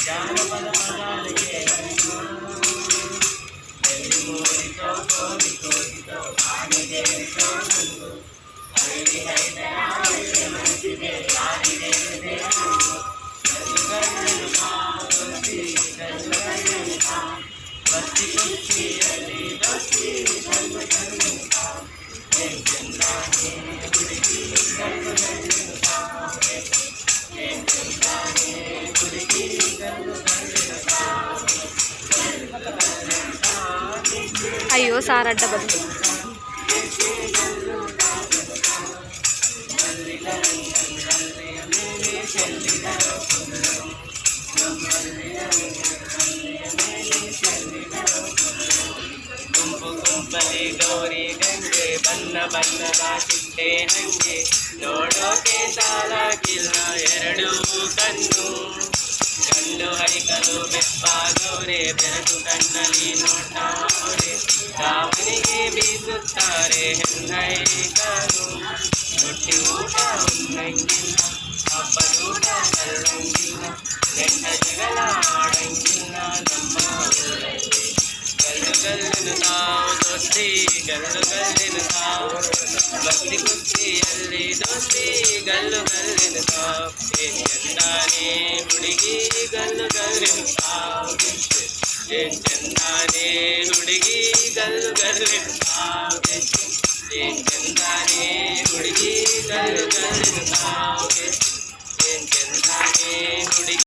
జానపద పదాలకే వెళ్ళి మోడితో కోడి కోడితో ఆడిదే సోనందు అల్లి హైదరాబాద్ మంచిదే ఆడిదే గల్లు కావొచ్చి గల్లు కా బస్తి కొచ్చి అల్లి దోస్తి గల్లు కా చెందానే గుడికి గల్లు కా చెందానే గుడికి గల్లు కా అయ్యో సార్ అడ్డ బదులు ಗುಂಪು ಗುಂಪಲಿ ಗೌರಿ ಗಂಗೆ ಬಣ್ಣ ಬಣ್ಣದ ಚಿಟ್ಟೆ ಹಂಗೆ ನೋಡೋಕೆ ಸಾಲಾಗಿಲ್ಲ ಎರಡು ಕಣ್ಣು ಕಣ್ಣು ಹರಿಕಲು ಬೆಪ್ಪಾಗೌರೆ ಬೆರಗು ಕಣ್ಣಲ್ಲಿ ನೋಡ್ತಾವ್ರೆ ದಾವಣಿಗೆ ಬೀಸುತ್ತಾರೆ ಹೆಣ್ಣೈಕರು ರೊಟ್ಟಿ ಊಟ ಉಣ್ಣಂಗಿಲ್ಲ ಹಬ್ಬದೂಟ ಕಲ್ಲಂಗಿಲ್ಲ ಗಂಡ ಜಗಳ ಆಡಂಗಿಲ್ಲ ನಮ್ಮ ಊರಲ್ಲಿ ಗಲ್ಲು ಗಲ್ಲಿನ ತಾವು ದೋಸ್ತಿ ಗಲ್ಲು ಗಲ್ಲಿನ ತಾವು ಭಕ್ತಿ ಕುಸ್ತಿಯಲ್ಲಿ ದೋಸ್ತಿ ಗಲ್ಲು ಗಲ್ಲಿನ ತಾವು ಚಂದಾನೆ ಹುಡುಗಿ ಗಲ್ಲು ಗಲ್ಲಿನ ತಾವು ಚಂದಾನೆ ಹುಡುಗಿ ಗಲ್ಲು ಗಲ್ಲಿನ ತಾವು ಚಂದಾನೆ ಹುಡುಗಿ ಗಲ್ಲು ಗಲ್ಲಿನ ತಾವು ಚಂದಾನೆ ಹುಡುಗಿ